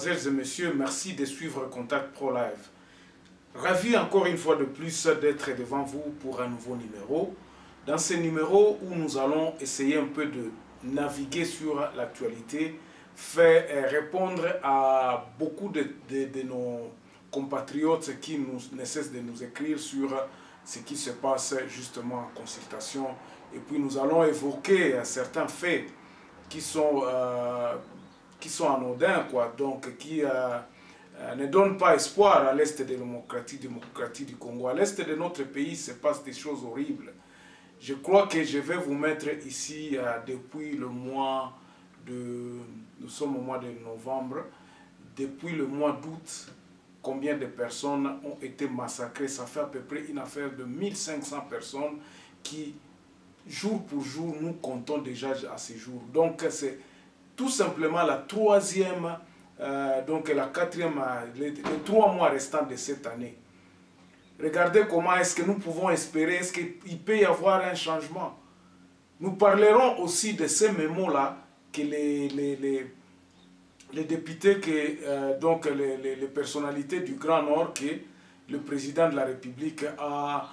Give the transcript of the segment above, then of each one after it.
mesdemoiselles et messieurs, merci de suivre Contact Pro Live. Ravi encore une fois de plus d'être devant vous pour un nouveau numéro. Dans ce numéro où nous allons essayer un peu de naviguer sur l'actualité, faire répondre à beaucoup de nos compatriotes qui ne cessent de nous écrire sur ce qui se passe justement en consultation. Et puis nous allons évoquer certains faits qui sont anodins, quoi, donc qui ne donnent pas espoir à l'Est de la démocratie du Congo. À l'Est de notre pays, il se passe des choses horribles. Je crois que je vais vous mettre ici depuis le mois de... Nous sommes au mois de novembre. Depuis le mois d'août, combien de personnes ont été massacrées. Ça fait à peu près une affaire de 1500 personnes qui, jour pour jour, nous comptons déjà à ces jours. Donc c'est tout simplement la troisième, donc la quatrième, les 3 mois restants de cette année. Regardez comment est-ce que nous pouvons espérer, est-ce qu'il peut y avoir un changement. Nous parlerons aussi de ces mémos-là que les députés, donc les personnalités du Grand Nord que le président de la République a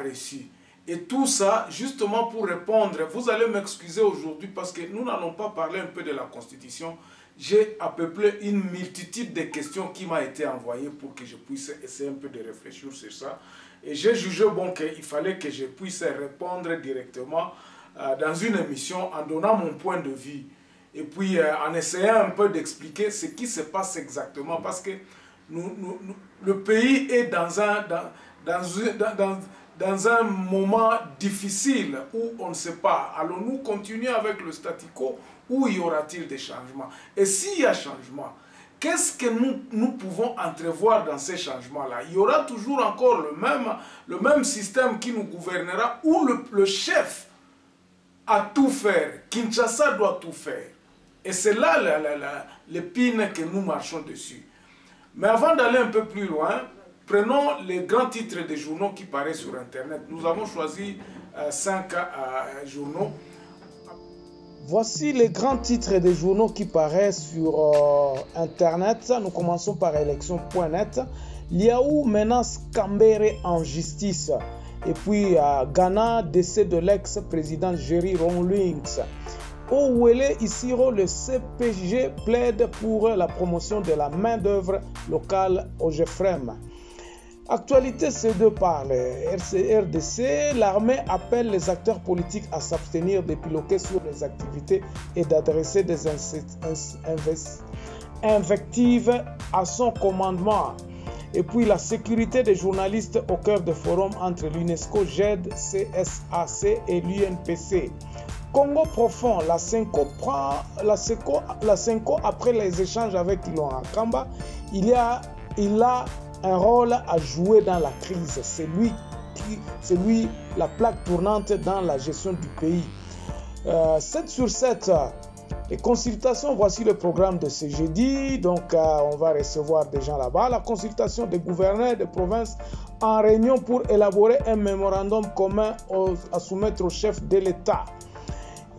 reçu. Et tout ça, justement pour répondre, vous allez m'excuser aujourd'hui parce que nous n'allons pas parler un peu de la Constitution. J'ai à peu près une multitude de questions qui m'a été envoyée pour que je puisse essayer un peu de réfléchir sur ça. Et j'ai jugé bon qu'il fallait que je puisse répondre directement dans une émission en donnant mon point de vue. Et puis en essayant un peu d'expliquer ce qui se passe exactement. Parce que le pays est dans un moment difficile où on ne sait pas. Allons-nous continuer avec le statu quo ou y aura-t-il des changements? Et s'il y a changement, qu'est-ce que nous pouvons entrevoir dans ces changements-là? Il y aura toujours encore le même système qui nous gouvernera où le chef a tout faire. Kinshasa doit tout faire. Et c'est là l'épine que nous marchons dessus. Mais avant d'aller un peu plus loin, prenons les grands titres des journaux qui paraissent sur Internet. Nous avons choisi 5 journaux. Voici les grands titres des journaux qui paraissent sur Internet. Nous commençons par élection.net. Liaou menace Kambere en justice. Et puis Ghana, décès de l'ex-président Jerry Rawlings. Ouele Isiro, le CPG plaide pour la promotion de la main-d'œuvre locale au GEFREM. Actualité C2 parle. RDC, l'armée appelle les acteurs politiques à s'abstenir de piloter sur les activités et d'adresser des invectives à son commandement. Et puis la sécurité des journalistes au cœur du forum entre l'UNESCO, GED, CSAC et l'UNPC. Congo profond, la Senko après les échanges avec Laurent Kamba, il a un rôle à jouer dans la crise. C'est lui la plaque tournante dans la gestion du pays. 7 sur 7, les consultations, voici le programme de ce jeudi. Donc on va recevoir des gens là-bas. La consultation des gouverneurs de province en réunion pour élaborer un mémorandum commun à soumettre au chef de l'État.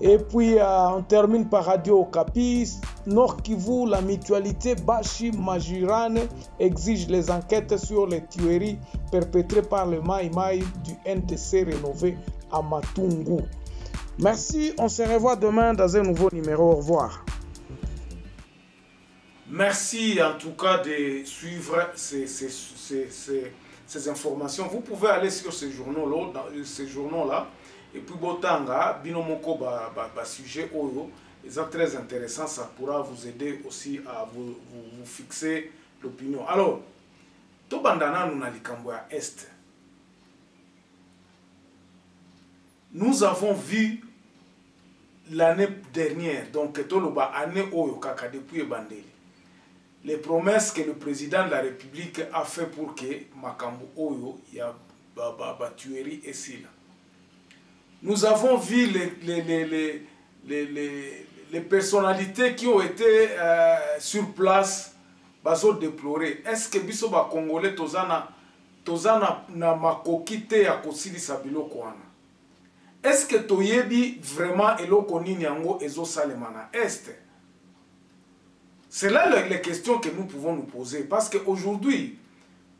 Et puis on termine par Radio Okapi. Nord Kivu, la mutualité Bashi Majirane exige les enquêtes sur les tueries perpétrées par le Mai Mai du NTC rénové à Matungu. Merci, on se revoit demain dans un nouveau numéro. Au revoir. Merci en tout cas de suivre ces informations. Vous pouvez aller sur ces journaux-là. Et puis Botanga, Binomoko, sujet Oyo, c'est très intéressant, ça pourra vous aider aussi à vous fixer l'opinion. Alors, Tobandana nous Nalikamboya Est. Nous avons vu l'année dernière, donc Toloba année Oyo Kaka depuis Bandeli, les promesses que le président de la République a fait pour que Makambo Oyo y a tuerie et si là. Nous avons vu les personnalités qui ont été sur place, baso déplorer. Est-ce que biso ba Congolais tozana na makokite ya kosilisa biloko wana? Est-ce que toyebi vraiment eloko nini yango ezo salema na Est? C'est là les questions que nous pouvons nous poser. Parce qu'aujourd'hui,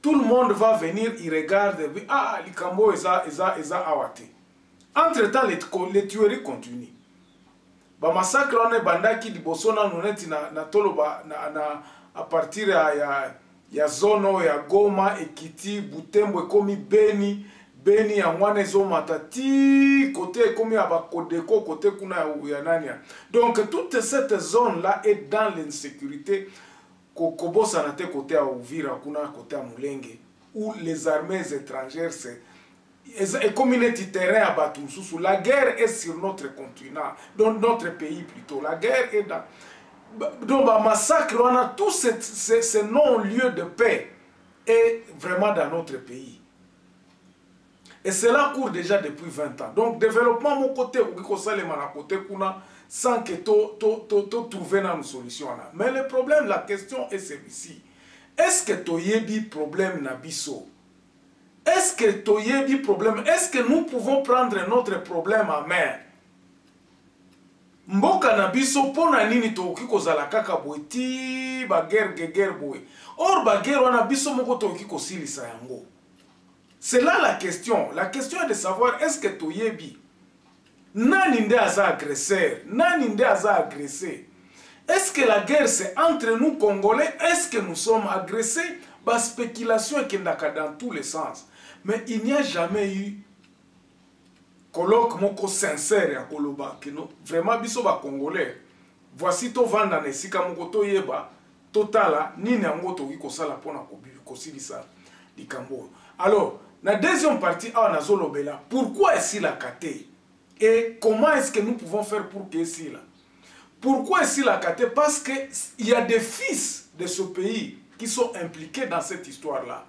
tout le monde va venir, il regarde, ah, Likambo, eza awate. Entre-temps, les tueries continuent. Ba massacre on est bandaki di bosona noneti na toloba à partir ya zone ya Goma, Ekiti, Butembo ekomi Beni ya mwana ezomata ti côté ekomi abakodeko côté kuna ya nania. Donc toute cette zone là est dans l'insécurité. Kobosa na te côté à Uvira kuna côté à Mulenge où les armées étrangères et comme il est terrain à Batumsoussou, la guerre est sur notre continent, dans notre pays plutôt. La guerre est dans. Donc, le massacre, on a tous ces non-lieux de paix et vraiment dans notre pays. Et cela court déjà depuis 20 ans. Donc, développement, mon côté, sans que tu trouves une solution. Mais le problème, la question est celui-ci. Est-ce que tu as un problème Nabiso? Est-ce que tu as un problème? Est-ce que nous pouvons prendre notre problème en main? Mboka na biso pona nini toki kozala kaka boeti ba guerre boy. Or ba guerre wana biso moko toki kosilisa yango. C'est là la question. La question est de savoir est-ce que tu yebi nani nde aza agresseur, nani nde aza agressé. Est-ce que la guerre c'est entre nous Congolais? Est-ce que nous sommes agressés? Ba spéculation est dans tous les sens. Mais il n'y a jamais eu colloque moko sincère ya koloba que non vraiment biso ba Congolais voici to vanda na esika moko to yeba totala nini yango toki kosala pona kosilisa likambo. Alors la deuxième partie a nazolobela pourquoi est-ce la kate et comment est-ce que nous pouvons faire pour que c'est là. Pourquoi est-ce la kate? Parce que il y a des fils de ce pays qui sont impliqués dans cette histoire là.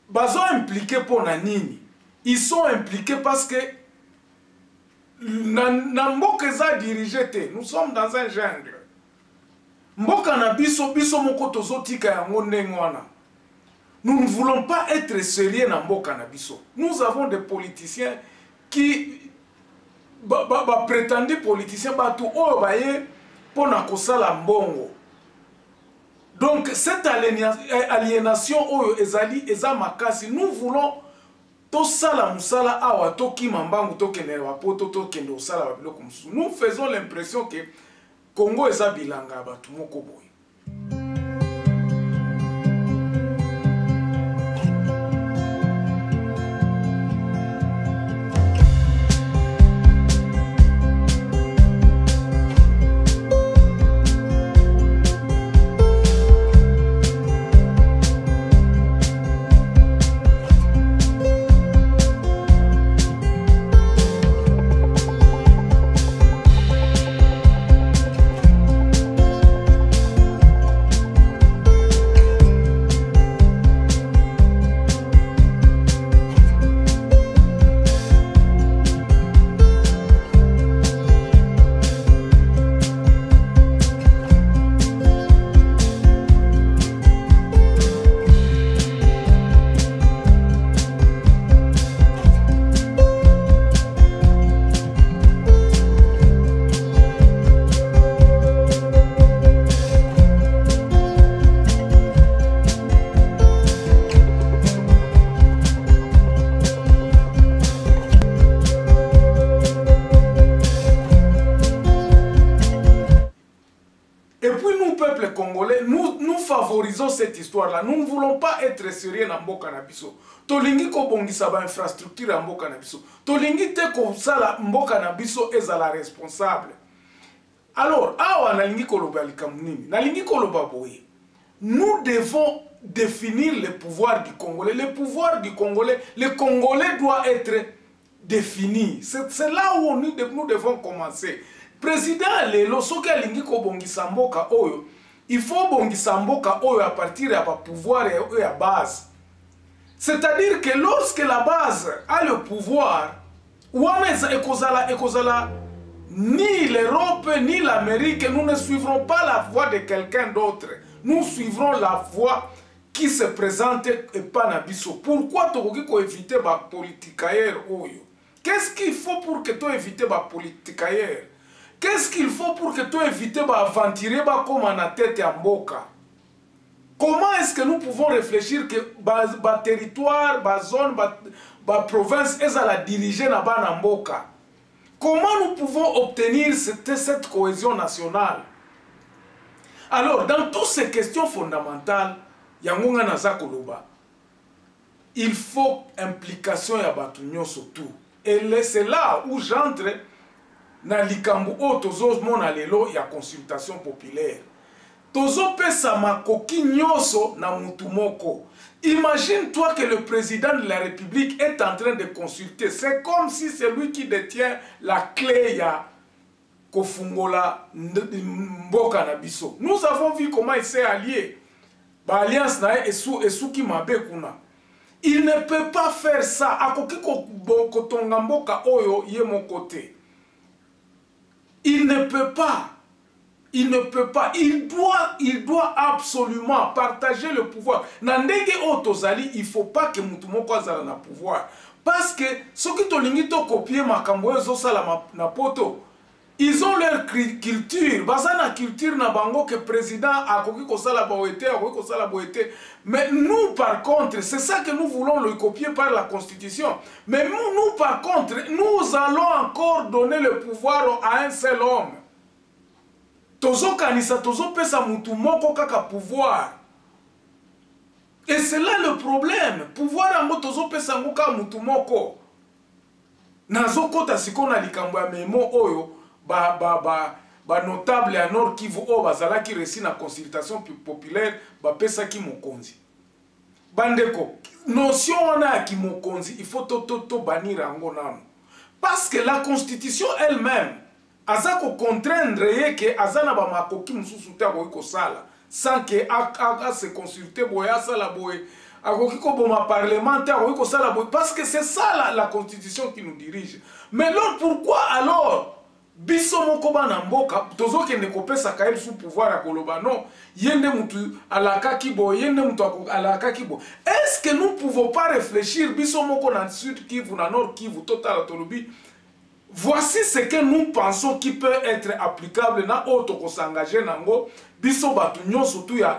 Bazo impliqués pour nini. Ils sont impliqués parce que Mboka za dirigé. Nous sommes dans un jungle. Mboka na biso moko tozotika yango ndengwana. Nous ne voulons pas être sérieux na Mboka na biso. Nous avons des politiciens qui prétendus politiciens batu oyo baye pona kosala mbongo. Donc cette aliénation oyo ezali eza makasi. Nous voulons tosala musala awa toki mambangu tokende wapoto tokende osala babiloko mususu. Nous faisons l'impression que Congo eza bilanga batu moko boye. Nous favorisons cette histoire-là. Nous ne voulons pas être sérieux dans Mboka na biso. Tolingi ko bongisa ba infrastructure en Mboka na biso. Tolingi te ko sala Mboka na biso ezala responsable. Alors, awa nalingi ko loba likamnini. Nalingi ko loba boye. Nous devons définir le pouvoir du Congolais. Le pouvoir du Congolais, le Congolais doit être défini. C'est là où nous devons commencer. Président Lelo soki alingi ko bongisa Mboka oyo, il faut bongisa Mboka oyo à partir ya pouvoir ya base. C'est-à-dire que lorsque la base a le pouvoir, ekozala ni l'Europe ni l'Amérique, nous ne suivrons pas la voie de quelqu'un d'autre. Nous suivrons la voie qui se présente et pas na biso. Pourquoi tokoki ko éviter ba politikaire oyo? Qu'est-ce qu'il faut pour que tu évites ba politikaire? Qu'est-ce qu'il faut pour que tu évites d'aventurer comme en tête en boca? Comment est-ce que nous pouvons réfléchir que le territoire, la zone, la province, est à la diriger en boca? Comment nous pouvons obtenir cette cohésion nationale? Alors, dans toutes ces questions fondamentales, il faut implication ya batu nyonso tout. Et c'est là où j'entre dans likambo o tozo mona lelo ya consultation populaire. Tozo pesa makoki nyonso na mutu moko. Imagine-toi que le président de la République est en train de consulter. C'est comme si c'est lui qui détient la clé ya kofungola mboka na biso. Nous avons vu comment il s'est allié. Ba alliance na esuki mabe kuna. Il ne peut pas faire ça. Akoki kotonga mboka oyo ye mon côté. Il ne peut pas. Il ne peut pas. Il doit absolument partager le pouvoir. Nandenge otozali, il ne faut pas que mutu moko azala na pouvoir. Parce que ceux qui tolingi to copier makambo ezo sala na poto, ils ont leur culture. Bazana culture na bango que président akoki ko sala boete, akoki ko sala boete. Mais nous par contre, c'est ça que nous voulons le copier par la constitution. Mais nous par contre, nous allons encore donner le pouvoir à un seul homme. Tozo kanisa, tozo pesa mutu moko kaka pouvoir. Et c'est là le problème. Pouvoir ango tozo pesa ngoka mutu moko. Nazo kota sikona likambo ya memo oyo ba notable ya Nord Kivu o bazala ki resi na consultation populaire ba pesa ki mokonzi. Bandeko, notion wana ya ki mokonzi, il faut to banir ango nano. Parce que la constitution elle-même azako contraindre yeke azana ba makoki mususu ta ko sala sans que a se consulter boya sala boye akoki ko boma parlementaire ko sala boye parce que c'est ça la constitution qui nous dirige. Mais alors pourquoi alors biso moko bana mboka tozo kende kopesa kael sous pouvoir ya koloba non yende mutu alaka kibo yende mutu alaka kibo? Est-ce que nous pouvons pas réfléchir biso moko na Sud Kivu na Nord Kivu total tolobi? Voici ce que nous pensons qui peut être applicable na auto ko s'engager nango biso batu nyonso tu ya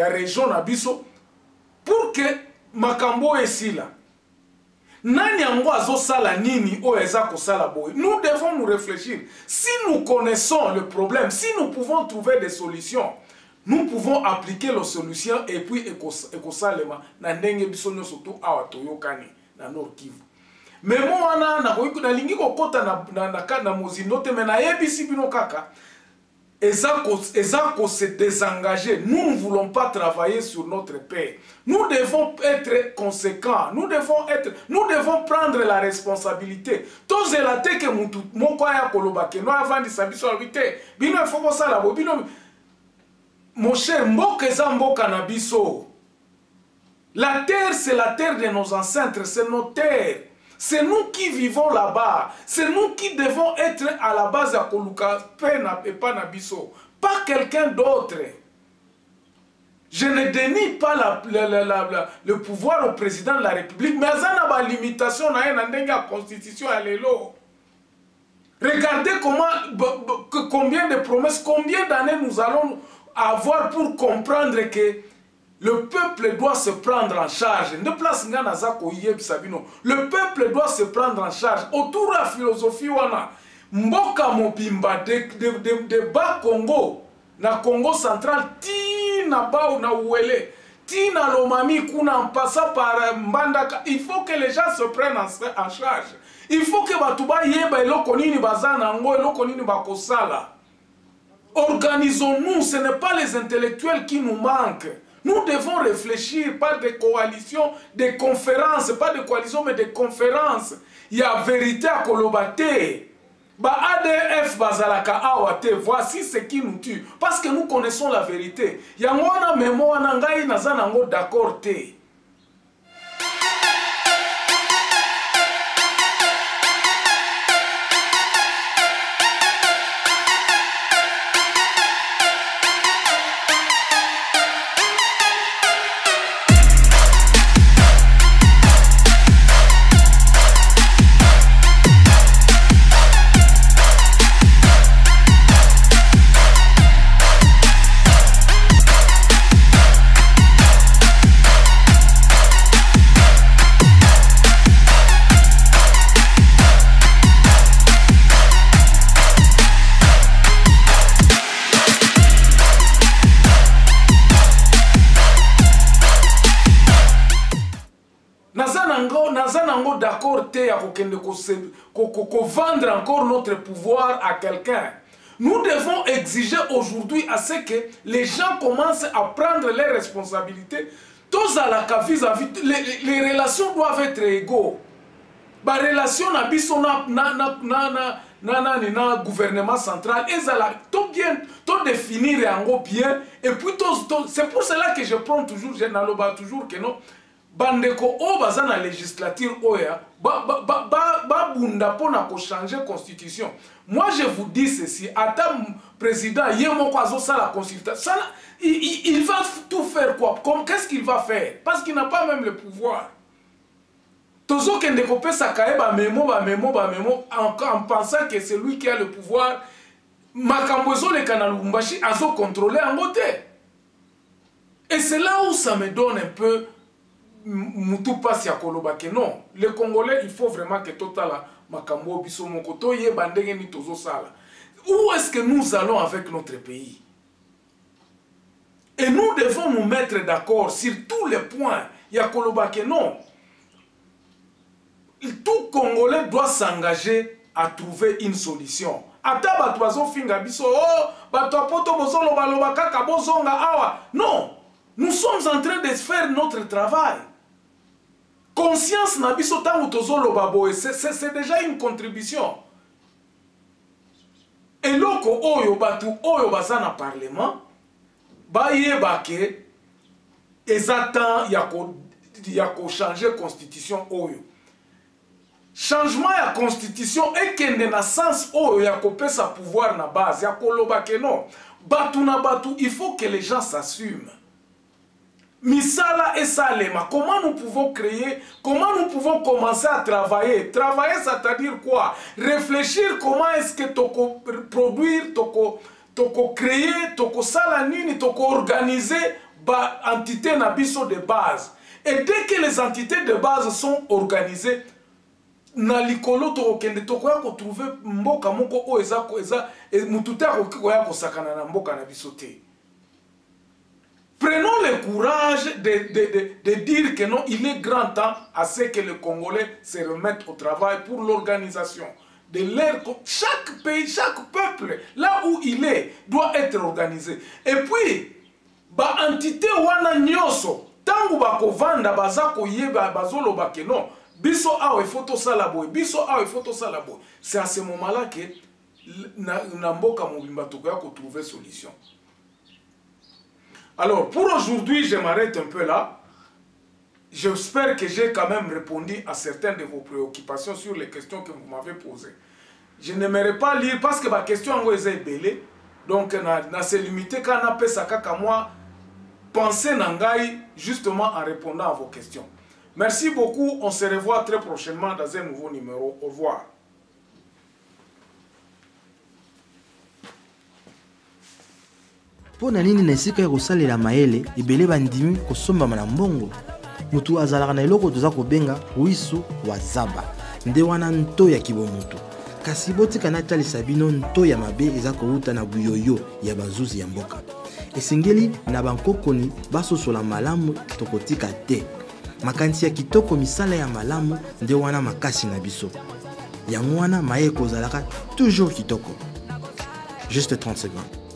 région na biso pour que makambo esila nani yango azo sala nini o eza ko sala boy. Nous devons nous réfléchir. Si nous connaissons le problème, si nous pouvons trouver des solutions, nous pouvons appliquer les solutions et puis ekosalema na ndenge biso nyonso tu awa toyokani na Nord Kivu. Mais moi, na lingi ko kota na mozindo te mena yebisi bino kaka ezako se désengager. Nous ne voulons pas travailler sur notre paix. Nous devons être conséquents. Nous devons prendre la responsabilité. Tous la te que mutu moko ya koloba ke no avandi sabiso habité. Bino foko sala bo bino. Mon cher, mboka eza mboka na biso. La terre c'est la terre de nos ancêtres, c'est nos terres. C'est nous qui vivons là-bas. C'est nous qui devons être à la base de Koluka et pas Nabiso. Pas quelqu'un d'autre. Je ne dénie pas le pouvoir au président de la République, mais il y a une limitation dans la constitution à l'élo. Regardez combien de promesses, combien d'années nous allons avoir pour comprendre que le peuple doit se prendre en charge. Le peuple doit se prendre en charge. Autour de la philosophie, Mboka Mobimba de bas Congo, na Congo central, Tina Bao na Ouele, Tina Lomami Kuna en passant par Mbandaka. Il faut que les gens se prennent en charge. Il faut que Batouba Yeba et Lokonini Bazanango et Lokonini Bakosala. Organisons-nous, ce n'est pas les intellectuels qui nous manquent. Nous devons réfléchir par des coalitions, des conférences, pas des coalitions mais des conférences. Il y a vérité à Kolobate. Ba ADF Bazalaka Awate, voici ce qui nous tue. Parce que nous connaissons la vérité. Yangwana mémoire nangai nazanango d'accord te. te ya vendre encore notre pouvoir à quelqu'un. Nous devons exiger aujourd'hui à ce que les gens commencent à prendre leurs responsabilités. Tous à la vis-à-vis, les relations doivent être égaux. La relation na biso na gouvernement central, tout bien, tout définir bien, et puis c'est pour cela que je prends toujours, je n'aloba toujours que non, bandeko o baza na législature oya, bunda pona ko changer constitution. Moi je vous dis ceci, attends président, yemo kwazo ça la consultation, il va tout faire quoi? Qu'est-ce qu'il va faire? Parce qu'il n'a pas même le pouvoir. Tozo kende kopé sakaye ba memo en pensant que c'est lui qui a le pouvoir. Makambozo le canal Lumbashi azo contrôler en côté. Et c'est là où ça me donne un peu mutu pasi ya koloba que non, les Congolais il faut vraiment que totala makambo biso mokoto ye bandenge ni tozo sala. Où est-ce que nous allons avec notre pays? Et nous devons nous mettre d'accord sur tous les points. Ya koloba que non. Tout Congolais doit s'engager à trouver une solution. Ata bato bazo finga biso, oh, bato apoto bozo loba loba kaka bozonga awa. Non, nous sommes en train de faire notre travail. Conscience na biso tango tozo loba boye, c'est déjà une contribution. Et loko oyo batu oyo baza na parlement, ba yeba ke ezatan yako changer constitution oyo. Changement de la constitution et qu'il y a un sens où il y a sa pouvoir na base, il y a koloba que non. Batu na batu, il faut que les gens s'assument. Misala et Salema, comment nous pouvons créer, comment nous pouvons commencer à travailler? Travailler, c'est-à-dire quoi? Réfléchir comment est-ce que toko produire, toko créer, toko salanini, toko organiser ba entité na biso de base. Et dès que les entités de base sont organisées, na likolo tokende tokoya ko trouver mboka moko o eza mututa ko ya ko sakana na mboka na bisote. Prenons le courage de dire que non, il est grand temps à ce que les Congolais se remettent au travail pour l'organisation de leur... Chaque pays, chaque peuple, là où il est, doit être organisé. Et puis, ba entité wana nyoso, tangu bako vanda bazako yeba bazolo bake non. Biso awe photo salaboy, biso awe photo salaboy. C'est à ce moment-là que Namboka Mobimba Tokoya ko trouver solution. Alors, pour aujourd'hui, je m'arrête un peu là. J'espère que j'ai quand même répondu à certaines de vos préoccupations sur les questions que vous m'avez posées. Je n'aimerais pas lire parce que ma question est belle. Donc, na se limiter quand on a fait ça qu'à moi, penser nangai justement en répondant à vos questions. Merci beaucoup, on se revoit très prochainement dans un nouveau numéro. Au revoir. Po na nini na esika ya kosalela mayele ebele bandimi kosomba na mbongo mutu azalaka na eloko toza kobenga wisu wa zaba nde wana nto ya kibomutu kasi botika na talisa bino nto ya mabe eza kouta na buyoyo ya bazuzi ya mboka esengeli na bankokoni basosola malamu tokotika te makanisi ya kitoko misala ya malamu nde wana makasi na biso yango wana maye kozalaka toujours kitoko. Juste 30 secondes.